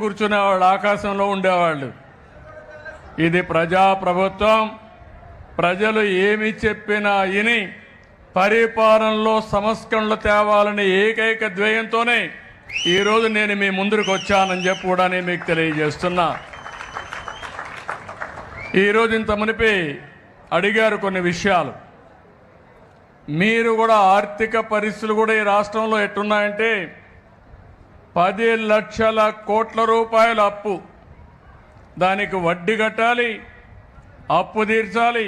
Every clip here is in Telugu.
కూర్చునేవాళ్ళు, ఆకాశంలో ఉండేవాళ్ళు. ఇది ప్రజాప్రభుత్వం. ప్రజలు ఏమి చెప్పినా విని పరిపాలనలో సంస్కరణలు తేవాలని ఏకైక ధ్యేయంతోనే ఈరోజు నేను మీ ముందుకు వచ్చానని చెప్పి కూడా నేను మీకు తెలియజేస్తున్నా. ఈరోజు ఇంత మునిపి అడిగారు కొన్ని విషయాలు. మీరు కూడా ఆర్థిక పరిస్థితులు కూడా ఈ రాష్ట్రంలో ఎట్టున్నాయంటే 10 లక్షల కోట్ల రూపాయల అప్పు, దానికి వడ్డీ కట్టాలి, అప్పు తీర్చాలి,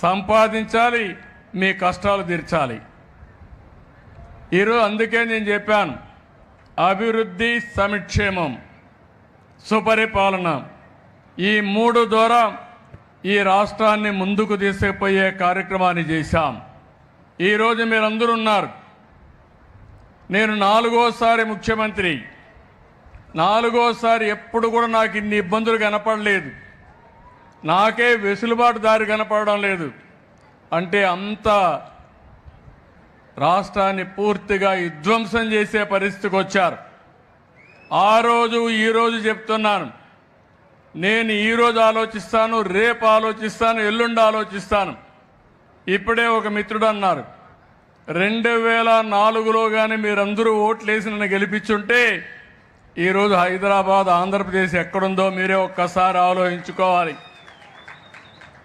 సంపాదించాలి, మీ కష్టాలు తీర్చాలి. ఈరోజు అందుకే నేను చెప్పాను, అభివృద్ధి, సంక్షేమం, సుపరిపాలన, ఈ 3 ద్వారా ఈ రాష్ట్రాన్ని ముందుకు తీసుకుపోయే కార్యక్రమాన్ని చేశాం. ఈరోజు మీరందరూ ఉన్నారు. నేను 4వసారి ముఖ్యమంత్రి. 4వసారి ఎప్పుడు కూడా నాకు ఇన్ని ఇబ్బందులు కనపడలేదు. నాకే వెసులుబాటు దారి కనపడడం లేదు. అంటే అంత రాష్ట్రాన్ని పూర్తిగా విధ్వంసం చేసే పరిస్థితికి వచ్చారు. ఆ రోజు ఈరోజు చెప్తున్నాను, నేను ఈరోజు ఆలోచిస్తాను, రేపు ఆలోచిస్తాను, ఎల్లుండి ఆలోచిస్తాను. ఇప్పుడే ఒక మిత్రుడు అన్నారు, 2004లో కానీ మీరందరూ ఓట్లేసి నన్ను గెలిపించుంటే ఈరోజు హైదరాబాద్, ఆంధ్రప్రదేశ్ ఎక్కడుందో మీరే ఒక్కసారి ఆలోచించుకోవాలి.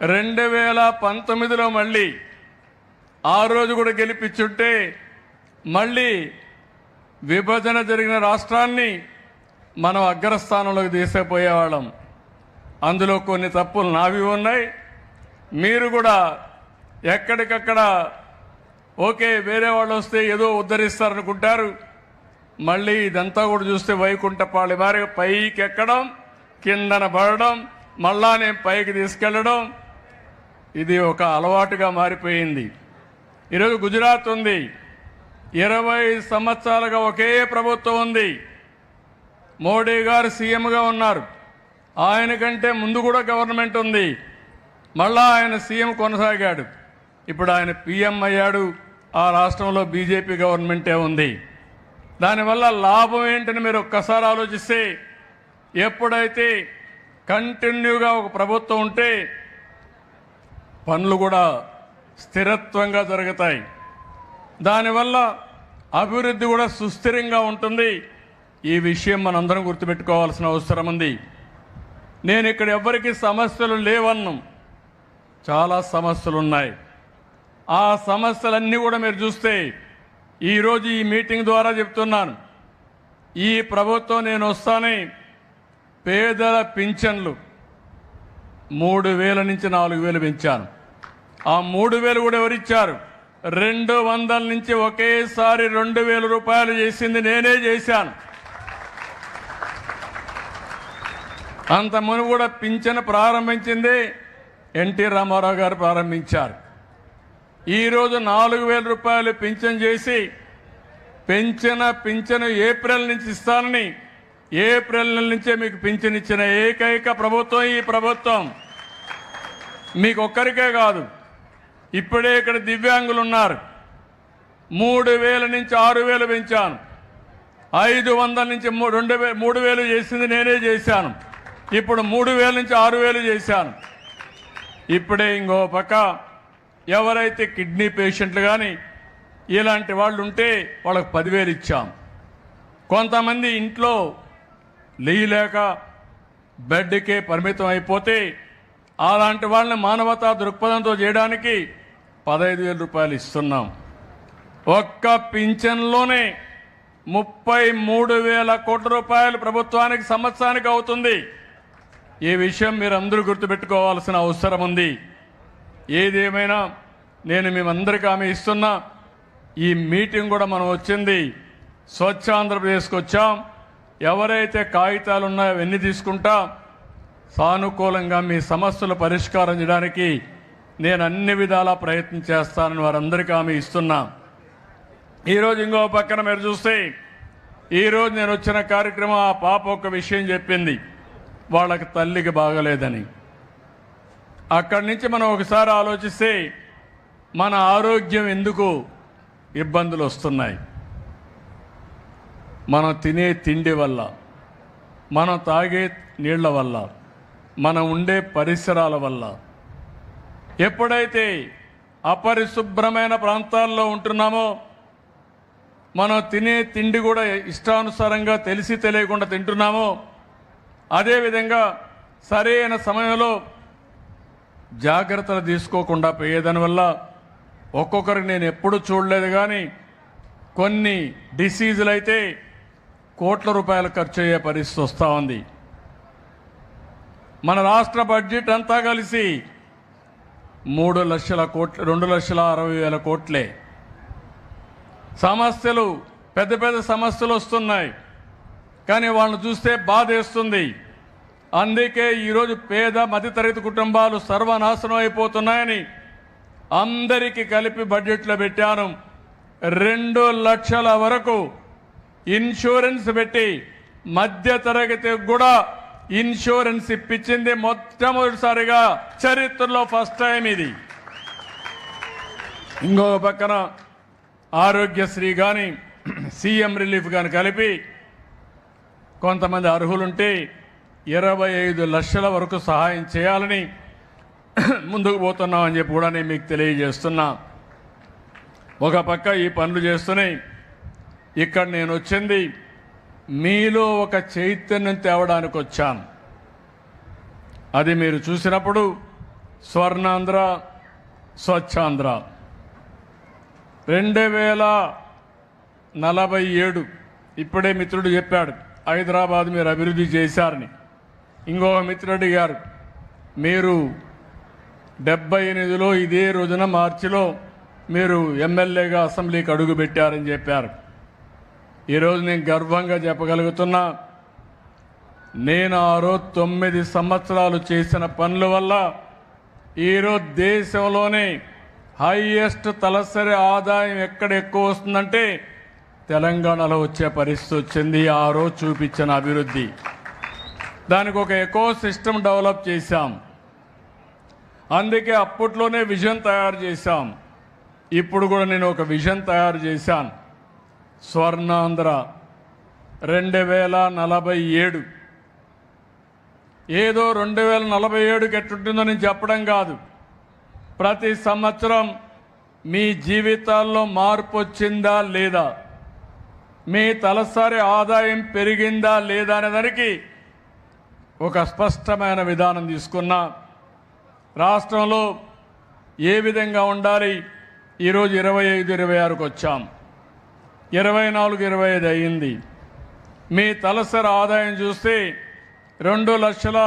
2019లో మళ్ళీ ఆ రోజు కూడా గెలిపించుంటే మళ్ళీ విభజన జరిగిన రాష్ట్రాన్ని మనం అగ్రస్థానంలోకి తీసుకుపోయేవాళ్ళం. అందులో కొన్ని తప్పులు నావి ఉన్నాయి. మీరు కూడా ఎక్కడికక్కడ ఓకే వేరే వాళ్ళు వస్తే ఏదో ఉద్ధరిస్తారనుకుంటారు. మళ్ళీ ఇదంతా కూడా చూస్తే వైకుంఠపాళి వారి పైకి ఎక్కడం, కిందన పడడం, మళ్ళా నేను పైకి తీసుకెళ్ళడం, ఇది ఒక అలవాటుగా మారిపోయింది. ఈరోజు గుజరాత్ ఉంది, 20 సంవత్సరాలుగా ఒకే ప్రభుత్వం ఉంది. మోడీ గారు సీఎంగా ఉన్నారు. ఆయన కంటే ముందు కూడా గవర్నమెంట్ ఉంది. మళ్ళా ఆయన సీఎం కొనసాగాడు. ఇప్పుడు ఆయన పీఎం అయ్యాడు. ఆ రాష్ట్రంలో బీజేపీ గవర్నమెంటే ఉంది. దానివల్ల లాభం ఏంటని మీరు ఒక్కసారి ఆలోచిస్తే, ఎప్పుడైతే కంటిన్యూగా ఒక ప్రభుత్వం ఉంటే పనులు కూడా స్థిరత్వంగా జరుగుతాయి. దానివల్ల అభివృద్ధి కూడా సుస్థిరంగా ఉంటుంది. ఈ విషయం మనందరం గుర్తుపెట్టుకోవాల్సిన అవసరం ఉంది. నేను ఇక్కడ ఎవరికి సమస్యలు లేవన్నాం, చాలా సమస్యలు ఉన్నాయి. ఆ సమస్యలన్నీ కూడా మీరు చూస్తే ఈరోజు ఈ మీటింగ్ ద్వారా చెప్తున్నాను, ఈ ప్రభుత్వం నేను వస్తానే పేదల పింఛన్లు 3,000 నుంచి 4,000 పెంచాను. ఆ 3,000 కూడా ఎవరిచ్చారు? 200 నుంచి ఒకేసారి 2,000 రూపాయలు చేసింది నేనే చేశాను. అంత మునుపు కూడా పింఛను ప్రారంభించింది ఎన్టీ రామారావు గారు ప్రారంభించారు. ఈరోజు 4,000 రూపాయలు పింఛను చేసి పింఛను ఏప్రిల్ నుంచి ఇస్తానని, ఏప్రిల్ నెల నుంచే మీకు పింఛను ఇచ్చిన ఏకైక ప్రభుత్వం ఈ ప్రభుత్వం. మీకు ఒక్కరికే కాదు, ఇప్పుడే ఇక్కడ దివ్యాంగులు ఉన్నారు. 3,000 నుంచి 6,000 పెంచాను. 500 నుంచి 3,000 చేసింది నేనే చేశాను. ఇప్పుడు 3,000 నుంచి 6,000 చేశాను. ఇప్పుడే ఇంకో పక్క ఎవరైతే కిడ్నీ పేషెంట్లు కానీ ఇలాంటి వాళ్ళు ఉంటే వాళ్ళకి 10,000 ఇచ్చాం. కొంతమంది ఇంట్లో లేయలేక బెడ్కే పరిమితం అయిపోతే అలాంటి వాళ్ళని మానవతా దృక్పథంతో చేయడానికి 15,000 రూపాయలు ఇస్తున్నాం. ఒక్క పింఛన్లోనే 33,000 కోట్ల రూపాయలు ప్రభుత్వానికి సంవత్సరానికి అవుతుంది. ఈ విషయం మీరు అందరూ గుర్తుపెట్టుకోవాల్సిన అవసరం ఉంది. ఏదేమైనా నేను మేమందరికీ హామీ ఇస్తున్నా, ఈ మీటింగ్ కూడా మనం వచ్చింది స్వచ్ఛ ఆంధ్రప్రదేశ్కి వచ్చాం. ఎవరైతే కాగితాలు ఉన్నాయో అవన్నీ తీసుకుంటా సానుకూలంగా మీ సమస్యలు పరిష్కారం చేయడానికి నేను అన్ని విధాలా ప్రయత్నం చేస్తానని వారందరికీ హామీ ఇస్తున్నా. ఈరోజు ఇంకో పక్కన మీరు చూస్తే ఈరోజు నేను వచ్చిన కార్యక్రమం ఆ పాప ఒక విషయం చెప్పింది, వాళ్ళకి తల్లికి బాగలేదని. అక్కడి నుంచి మనం ఒకసారి ఆలోచిస్తే మన ఆరోగ్యం ఎందుకు ఇబ్బందులు వస్తున్నాయి? మనం తినే తిండి వల్ల, మనం తాగే నీళ్ల వల్ల, మనం ఉండే పరిసరాల వల్ల. ఎప్పుడైతే అపరిశుభ్రమైన ప్రాంతాల్లో ఉంటున్నామో, మనం తినే తిండి కూడా ఇష్టానుసారంగా తెలిసి తెలియకుండా తింటున్నామో, అదేవిధంగా సరైన సమయంలో జాగ్రత్తలు తీసుకోకుండా పోయేదాని వల్ల ఒక్కొక్కరికి నేను ఎప్పుడు చూడలేదు కానీ కొన్ని డిసీజులు అయితే కోట్ల రూపాయలు ఖర్చు అయ్యే పరిస్థితి వస్తూ ఉంది. మన రాష్ట్ర బడ్జెట్ అంతా కలిసి 3 లక్షల కోట్లు, 2,60,000 కోట్లే. సమస్యలు, పెద్ద పెద్ద సమస్యలు వస్తున్నాయి, కానీ వాళ్ళని చూస్తే బాధేస్తుంది. అందుకే ఈరోజు పేద మధ్యతరగతి కుటుంబాలు సర్వనాశనం అయిపోతున్నాయని అందరికీ కలిపి బడ్జెట్లో పెట్టాను. 2 లక్షల వరకు ఇన్సూరెన్స్ పెట్టి మధ్యతరగతి కూడా ఇన్సూరెన్స్ ఇప్పించింది మొట్టమొదటిసారిగా చరిత్రలో ఫస్ట్ టైం ఇది. ఇంకొక పక్కన ఆరోగ్యశ్రీ కానీ సీఎం రిలీఫ్ కానీ కలిపి కొంతమంది అర్హులుంటే 25 లక్షల వరకు సహాయం చేయాలని ముందుకు పోతున్నామని చెప్పి కూడా నేను మీకు తెలియజేస్తున్నా. ఒక పక్క ఈ పనులు చేస్తున్నాయి. ఇక్కడ నేను వచ్చింది మీలో ఒక చైతన్యం తేవడానికి వచ్చాను. అది మీరు చూసినప్పుడు స్వర్ణాంధ్ర, స్వచ్ఛాంధ్ర 2047 ఇప్పుడే మిత్రుడు చెప్పాడు హైదరాబాద్ మీరు అభివృద్ధి చేశారని. ఇంకొక మిత్రుడు గారు మీరు 78లో ఇదే రోజున మార్చిలో మీరు ఎమ్మెల్యేగా అసెంబ్లీకి అడుగు పెట్టారని చెప్పారు. ఈరోజు నేను గర్వంగా చెప్పగలుగుతున్నా, నేను ఆ రోజు 9 సంవత్సరాలు చేసిన పనుల వల్ల ఈరోజు దేశంలోనే హైయెస్ట్ తలసరి ఆదాయం ఎక్కడ ఎక్కువ వస్తుందంటే తెలంగాణలో వచ్చే పరిస్థితి వచ్చింది. ఆ రోజు చూపించిన అభివృద్ధి, దానికి ఒక ఎకో సిస్టమ్ డెవలప్ చేశాం. అందుకే అప్పట్లోనే విజన్ తయారు చేశాం. ఇప్పుడు కూడా నేను ఒక విజన్ తయారు చేశాను. స్వర్ణాంధ్ర 2047. ఏదో 2047కి ఎట్టుంటుందో నేను చెప్పడం కాదు. ప్రతి సంవత్సరం మీ జీవితాల్లో మార్పు వచ్చిందా లేదా, మీ తలసరి ఆదాయం పెరిగిందా లేదా అనే దానికి ఒక స్పష్టమైన విధానం తీసుకున్నా. రాష్ట్రంలో ఏ విధంగా ఉండాలి, ఈరోజు 25-26కు వచ్చాం, 24-25 అయ్యింది. మీ తలసరి ఆదాయం చూస్తే 2 లక్షల